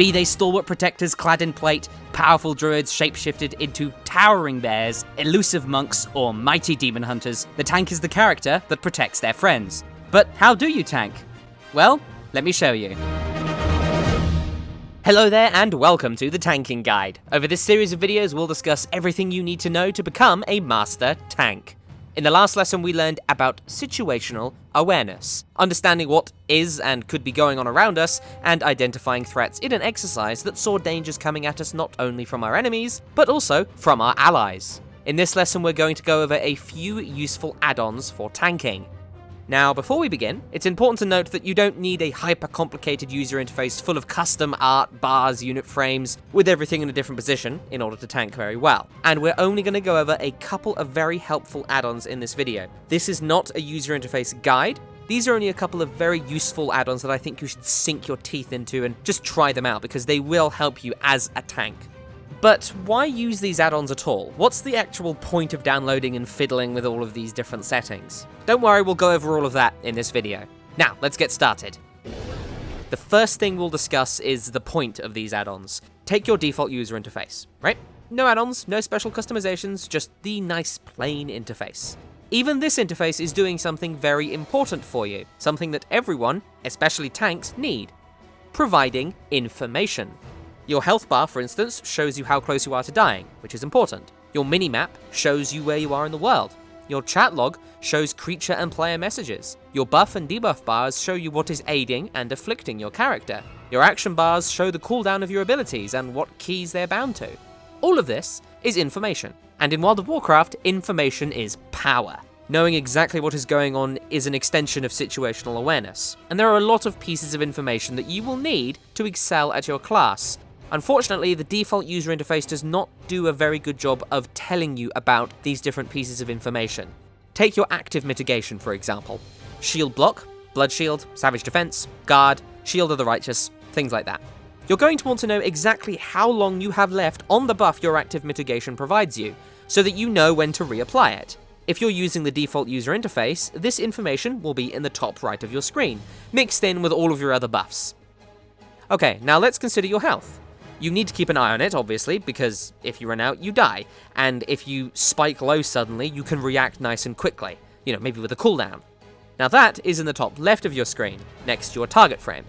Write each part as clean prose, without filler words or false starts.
Be they stalwart protectors clad in plate, powerful druids shapeshifted into towering bears, elusive monks, or mighty demon hunters, the tank is the character that protects their friends. But how do you tank? Well, let me show you. Hello there and welcome to the Tanking Guide. Over this series of videos we'll discuss everything you need to know to become a master tank. In the last lesson we learned about situational awareness, understanding what is and could be going on around us, and identifying threats in an exercise that saw dangers coming at us not only from our enemies, but also from our allies. In this lesson we're going to go over a few useful add-ons for tanking. Now, before we begin, it's important to note that you don't need a hyper-complicated user interface full of custom art, bars, unit frames, with everything in a different position in order to tank very well. And we're only going to go over a couple of very helpful add-ons in this video. This is not a user interface guide. These are only a couple of very useful add-ons that I think you should sink your teeth into and just try them out because they will help you as a tank. But why use these add-ons at all? What's the actual point of downloading and fiddling with all of these different settings? Don't worry, we'll go over all of that in this video. Now, let's get started. The first thing we'll discuss is the point of these add-ons. Take your default user interface, right? No add-ons, no special customizations, just the nice plain interface. Even this interface is doing something very important for you, something that everyone, especially tanks, need. Providing information. Your health bar, for instance, shows you how close you are to dying, which is important. Your minimap shows you where you are in the world. Your chat log shows creature and player messages. Your buff and debuff bars show you what is aiding and afflicting your character. Your action bars show the cooldown of your abilities and what keys they're bound to. All of this is information. And in World of Warcraft, information is power. Knowing exactly what is going on is an extension of situational awareness. And there are a lot of pieces of information that you will need to excel at your class. Unfortunately, the default user interface does not do a very good job of telling you about these different pieces of information. Take your active mitigation, for example. Shield block, blood shield, savage defense, guard, shield of the righteous, things like that. You're going to want to know exactly how long you have left on the buff your active mitigation provides you, so that you know when to reapply it. If you're using the default user interface, this information will be in the top right of your screen, mixed in with all of your other buffs. Okay, now let's consider your health. You need to keep an eye on it, obviously, because if you run out, you die. And if you spike low suddenly, you can react nice and quickly. You know, maybe with a cooldown. Now that is in the top left of your screen, next to your target frame.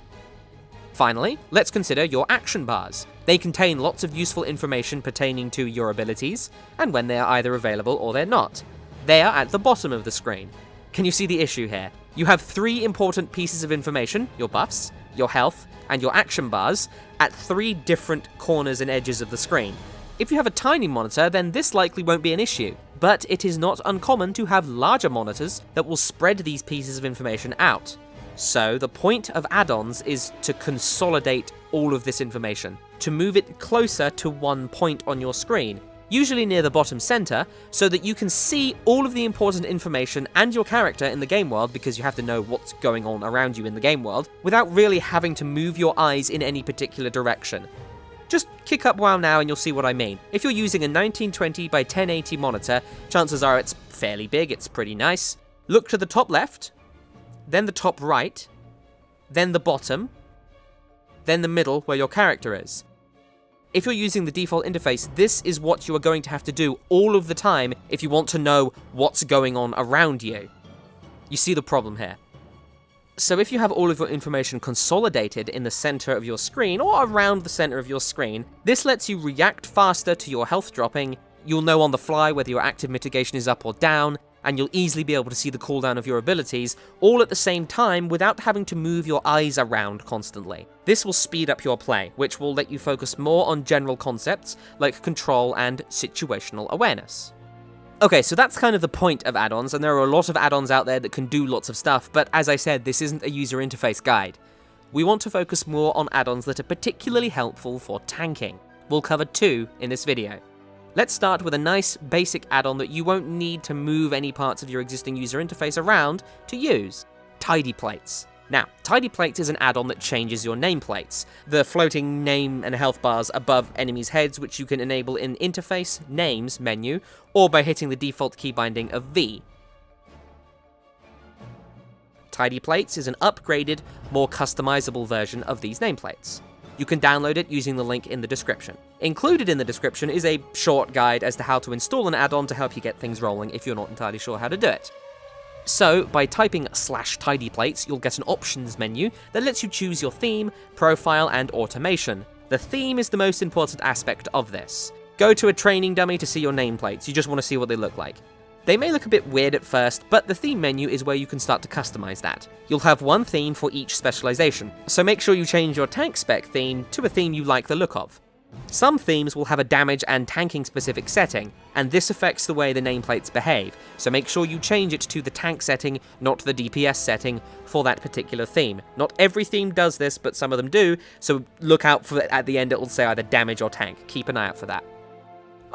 Finally, let's consider your action bars. They contain lots of useful information pertaining to your abilities, and when they are either available or they're not. They are at the bottom of the screen. Can you see the issue here? You have three important pieces of information, your buffs, your health, and your action bars, at three different corners and edges of the screen. If you have a tiny monitor, then this likely won't be an issue, but it is not uncommon to have larger monitors that will spread these pieces of information out. So the point of add-ons is to consolidate all of this information, to move it closer to one point on your screen, usually near the bottom center, so that you can see all of the important information and your character in the game world, because you have to know what's going on around you in the game world, without really having to move your eyes in any particular direction. Just kick up WoW now and you'll see what I mean. If you're using a 1920 by 1080 monitor, chances are it's fairly big, it's pretty nice. Look to the top left, then the top right, then the bottom, then the middle where your character is. If you're using the default interface, this is what you are going to have to do all of the time if you want to know what's going on around you. You see the problem here. So if you have all of your information consolidated in the center of your screen, or around the center of your screen, this lets you react faster to your health dropping. You'll know on the fly whether your active mitigation is up or down, and you'll easily be able to see the cooldown of your abilities, all at the same time without having to move your eyes around constantly. This will speed up your play, which will let you focus more on general concepts like control and situational awareness. Okay, so that's kind of the point of add-ons, and there are a lot of add-ons out there that can do lots of stuff, but as I said, this isn't a user interface guide. We want to focus more on add-ons that are particularly helpful for tanking. We'll cover two in this video. Let's start with a nice basic add-on that you won't need to move any parts of your existing user interface around to use. Tidy plates. Now, tidy plates is an add-on that changes your nameplates, the floating name and health bars above enemies' heads, which you can enable in Interface, Names menu, or by hitting the default key binding of V. Tidy plates is an upgraded, more customizable version of these nameplates. You can download it using the link in the description. Included in the description is a short guide as to how to install an add-on to help you get things rolling if you're not entirely sure how to do it. So, by typing /tidyplates, you'll get an options menu that lets you choose your theme, profile, and automation. The theme is the most important aspect of this. Go to a training dummy to see your nameplates, you just want to see what they look like. They may look a bit weird at first, but the theme menu is where you can start to customize that. You'll have one theme for each specialization, so make sure you change your tank spec theme to a theme you like the look of. Some themes will have a damage and tanking specific setting, and this affects the way the nameplates behave, so make sure you change it to the tank setting, not the DPS setting, for that particular theme. Not every theme does this, but some of them do, so look out for it. At the end it will say either damage or tank. Keep an eye out for that.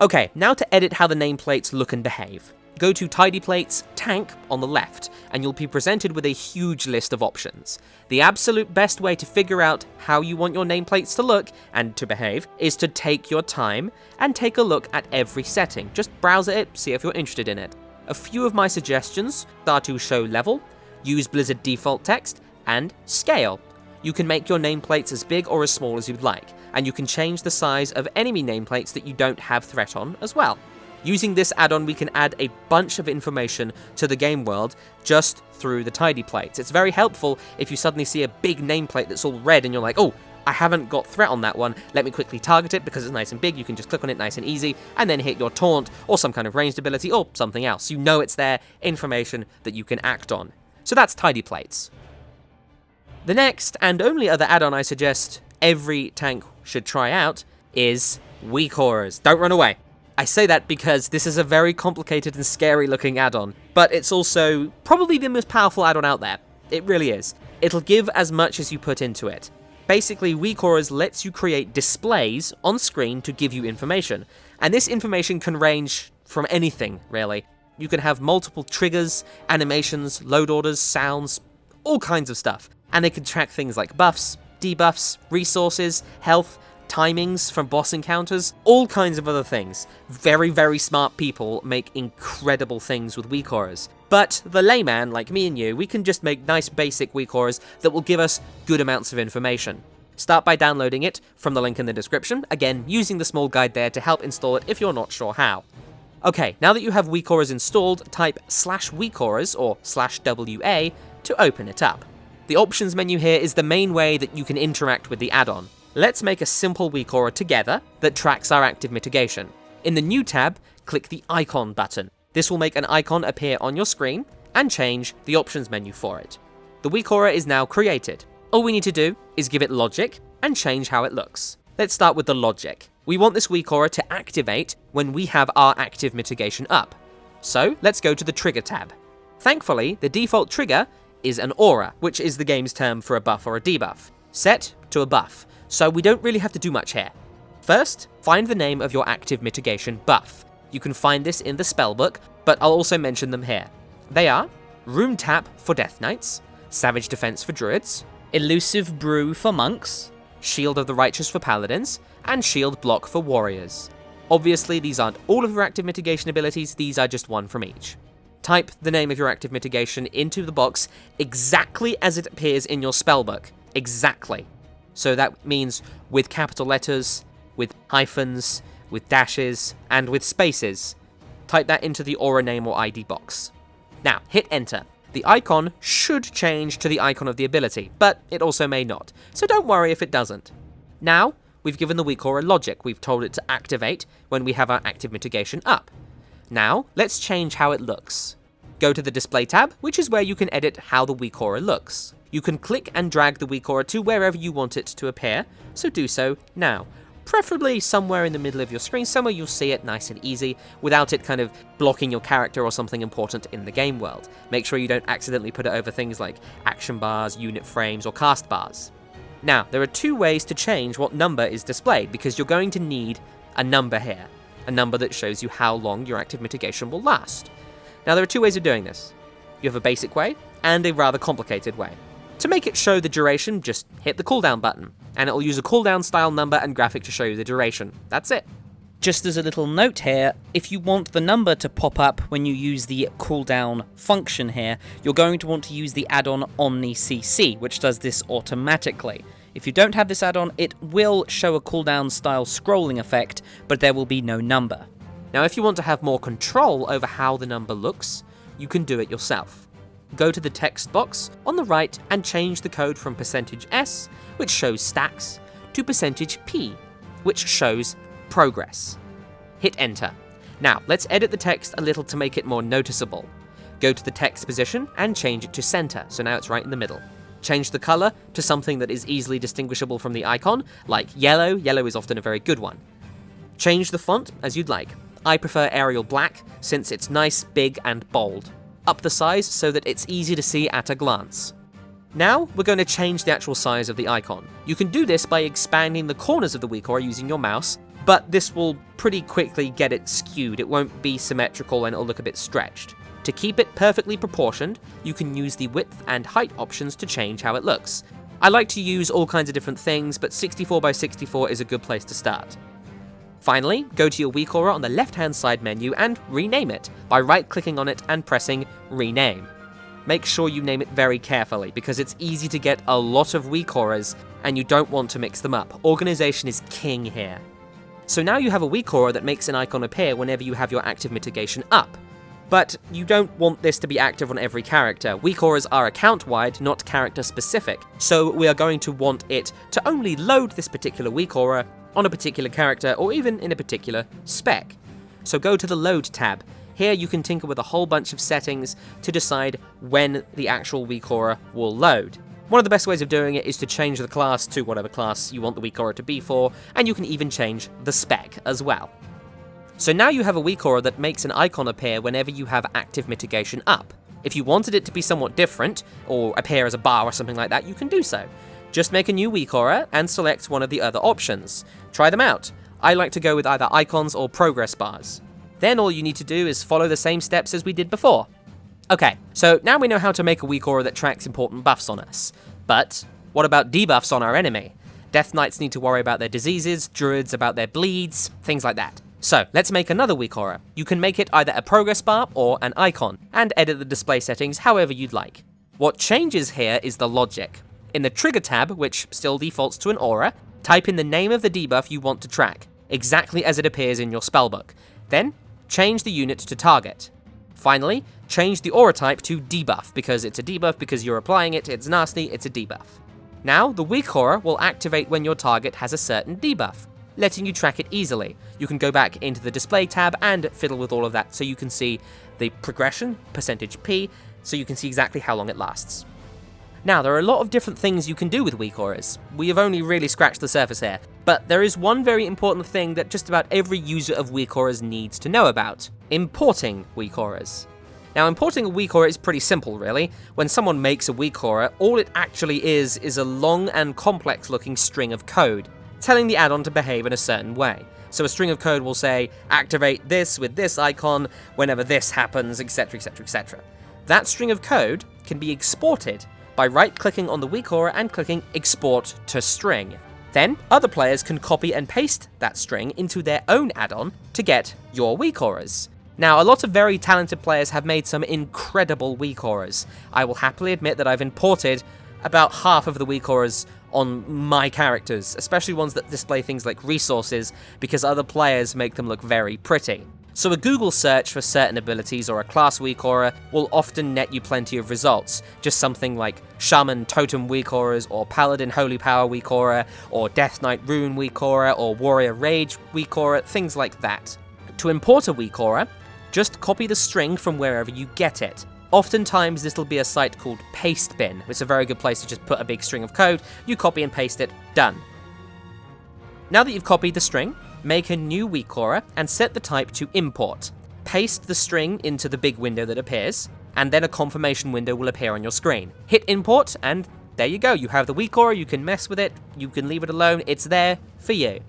Okay, now to edit how the nameplates look and behave. Go to Tidyplates, Tank on the left, and you'll be presented with a huge list of options. The absolute best way to figure out how you want your nameplates to look and to behave is to take your time and take a look at every setting. Just browse at it, see if you're interested in it. A few of my suggestions are to show level, use Blizzard default text, and scale. You can make your nameplates as big or as small as you'd like, and you can change the size of enemy nameplates that you don't have threat on as well. Using this add-on, we can add a bunch of information to the game world just through the tidy plates. It's very helpful if you suddenly see a big nameplate that's all red and you're like, oh, I haven't got threat on that one, let me quickly target it because it's nice and big, you can just click on it nice and easy, and then hit your taunt, or some kind of ranged ability, or something else. You know it's there, information that you can act on. So that's tidy plates. The next, and only other add-on I suggest every tank should try out, is WeakAuras. Don't run away. I say that because this is a very complicated and scary looking add-on, but it's also probably the most powerful add-on out there. It really is. It'll give as much as you put into it. Basically, WeakAuras lets you create displays on screen to give you information, and this information can range from anything, really. You can have multiple triggers, animations, load orders, sounds, all kinds of stuff, and they can track things like buffs, debuffs, resources, health, timings from boss encounters, all kinds of other things. Very, very smart people make incredible things with WeakAuras. But the layman, like me and you, we can just make nice basic WeakAuras that will give us good amounts of information. Start by downloading it from the link in the description, again, using the small guide there to help install it if you're not sure how. Okay, now that you have WeakAuras installed, type /WeakAuras or /WA to open it up. The options menu here is the main way that you can interact with the add-on. Let's make a simple WeakAura together that tracks our active mitigation. In the New tab, click the Icon button. This will make an icon appear on your screen and change the options menu for it. The WeakAura is now created. All we need to do is give it logic and change how it looks. Let's start with the logic. We want this WeakAura to activate when we have our active mitigation up. So let's go to the Trigger tab. Thankfully, the default trigger is an aura, which is the game's term for a buff or a debuff, set to a buff. So we don't really have to do much here. First, find the name of your active mitigation buff. You can find this in the spellbook, but I'll also mention them here. They are Room Tap for Death Knights, Savage Defense for Druids, Elusive Brew for Monks, Shield of the Righteous for Paladins, and Shield Block for Warriors. Obviously, these aren't all of your active mitigation abilities, these are just one from each. Type the name of your active mitigation into the box exactly as it appears in your spellbook. Exactly. So that means with capital letters, with hyphens, with dashes, and with spaces. Type that into the aura name or ID box. Now, hit enter. The icon should change to the icon of the ability, but it also may not, so don't worry if it doesn't. Now, we've given the WeakAura logic. We've told it to activate when we have our active mitigation up. Now, let's change how it looks. Go to the Display tab, which is where you can edit how the WeakAura looks. You can click and drag the WeakAura to wherever you want it to appear, so do so now. Preferably somewhere in the middle of your screen, somewhere you'll see it nice and easy, without it kind of blocking your character or something important in the game world. Make sure you don't accidentally put it over things like action bars, unit frames, or cast bars. Now, there are two ways to change what number is displayed, because you're going to need a number here. A number that shows you how long your active mitigation will last. Now, there are two ways of doing this. You have a basic way, and a rather complicated way. To make it show the duration, just hit the cooldown button, and it will use a cooldown style number and graphic to show you the duration. That's it. Just as a little note here, if you want the number to pop up when you use the cooldown function here, you're going to want to use the add-on OmniCC, which does this automatically. If you don't have this add-on, it will show a cooldown style scrolling effect, but there will be no number. Now, if you want to have more control over how the number looks, you can do it yourself. Go to the text box on the right and change the code from %S, which shows stacks, to %P, which shows progress. Hit enter. Now, let's edit the text a little to make it more noticeable. Go to the text position and change it to center, so now it's right in the middle. Change the color to something that is easily distinguishable from the icon, like yellow. Yellow is often a very good one. Change the font as you'd like. I prefer Arial Black, since it's nice, big, and bold. Up the size so that it's easy to see at a glance. Now, we're going to change the actual size of the icon. You can do this by expanding the corners of the WeakAura using your mouse, but this will pretty quickly get it skewed. It won't be symmetrical and it'll look a bit stretched. To keep it perfectly proportioned, you can use the width and height options to change how it looks. I like to use all kinds of different things, but 64 by 64 is a good place to start. Finally, go to your WeakAura on the left-hand side menu and rename it by right-clicking on it and pressing Rename. Make sure you name it very carefully, because it's easy to get a lot of WeakAuras, and you don't want to mix them up. Organization is king here. So now you have a WeakAura that makes an icon appear whenever you have your active mitigation up. But you don't want this to be active on every character. WeakAuras are account-wide, not character-specific, so we are going to want it to only load this particular WeakAura on a particular character, or even in a particular spec. So go to the Load tab. Here you can tinker with a whole bunch of settings to decide when the actual WeakAura will load. One of the best ways of doing it is to change the class to whatever class you want the WeakAura to be for, and you can even change the spec as well. So now you have a WeakAura that makes an icon appear whenever you have active mitigation up. If you wanted it to be somewhat different, or appear as a bar or something like that, you can do so. Just make a new WeakAura and select one of the other options. Try them out. I like to go with either icons or progress bars. Then all you need to do is follow the same steps as we did before. Okay, so now we know how to make a WeakAura that tracks important buffs on us. But what about debuffs on our enemy? Death Knights need to worry about their diseases, Druids about their bleeds, things like that. So let's make another WeakAura. You can make it either a progress bar or an icon, and edit the display settings however you'd like. What changes here is the logic. In the Trigger tab, which still defaults to an aura, type in the name of the debuff you want to track, exactly as it appears in your spellbook. Then, change the unit to target. Finally, change the aura type to debuff, because it's a debuff, because you're applying it, it's nasty, it's a debuff. Now, the WeakAura will activate when your target has a certain debuff, letting you track it easily. You can go back into the display tab and fiddle with all of that so you can see the progression, %P, so you can see exactly how long it lasts. Now, there are a lot of different things you can do with WeakAuras. We have only really scratched the surface here, but there is one very important thing that just about every user of WeakAuras needs to know about: importing WeakAuras. Now, importing a WeakAura is pretty simple, really. When someone makes a WeakAura, all it actually is a long and complex-looking string of code, telling the add-on to behave in a certain way. So a string of code will say, activate this with this icon whenever this happens, etc, etc, etc. That string of code can be exported by right-clicking on the WeakAura and clicking Export to String. Then, other players can copy and paste that string into their own add-on to get your WeakAuras. Now, a lot of very talented players have made some incredible WeakAuras. I will happily admit that I've imported about half of the WeakAuras on my characters, especially ones that display things like resources, because other players make them look very pretty. So a Google search for certain abilities or a class WeakAura will often net you plenty of results. Just something like Shaman Totem WeakAuras, or Paladin Holy Power WeakAura, or Death Knight Rune WeakAura, or Warrior Rage WeakAura, things like that. To import a WeakAura, just copy the string from wherever you get it. Oftentimes this will be a site called Pastebin, which is a very good place to just put a big string of code, you copy and paste it, done. Now that you've copied the string, make a new WeakAura and set the type to import. Paste the string into the big window that appears, and then a confirmation window will appear on your screen. Hit import, and there you go. You have the WeakAura, you can mess with it, you can leave it alone, it's there for you.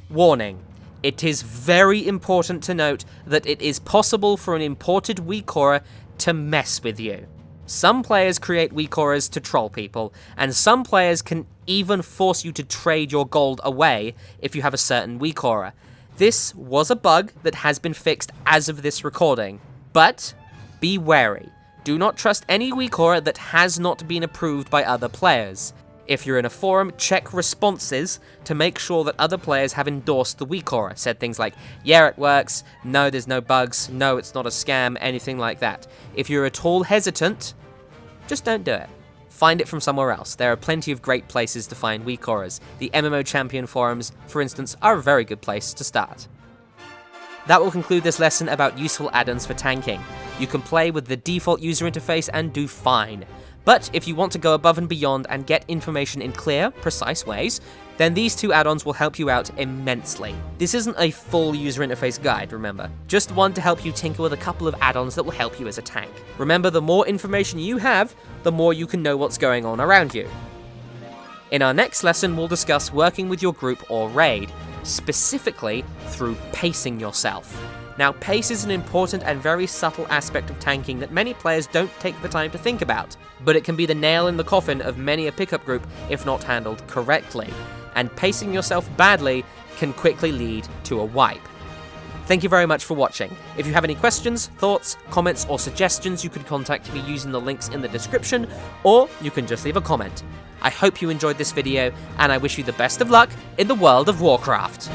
Warning. It is very important to note that it is possible for an imported WeakAura to mess with you. Some players create WeakAuras to troll people, and some players can even force you to trade your gold away if you have a certain WeakAura. This was a bug that has been fixed as of this recording, but be wary. Do not trust any WeakAura that has not been approved by other players. If you're in a forum, check responses to make sure that other players have endorsed the WeakAura, said things like, yeah, it works, no, there's no bugs, no, it's not a scam, anything like that. If you're at all hesitant, just don't do it. Find it from somewhere else. There are plenty of great places to find WeakAuras. The MMO Champion forums, for instance, are a very good place to start. That will conclude this lesson about useful add-ons for tanking. You can play with the default user interface and do fine. But if you want to go above and beyond and get information in clear, precise ways, then these two add-ons will help you out immensely. This isn't a full user interface guide, remember. Just one to help you tinker with a couple of add-ons that will help you as a tank. Remember, the more information you have, the more you can know what's going on around you. In our next lesson, we'll discuss working with your group or raid, specifically through pacing yourself. Now, pace is an important and very subtle aspect of tanking that many players don't take the time to think about, but it can be the nail in the coffin of many a pickup group if not handled correctly, and pacing yourself badly can quickly lead to a wipe. Thank you very much for watching. If you have any questions, thoughts, comments, or suggestions, you can contact me using the links in the description, or you can just leave a comment. I hope you enjoyed this video, and I wish you the best of luck in the World of Warcraft.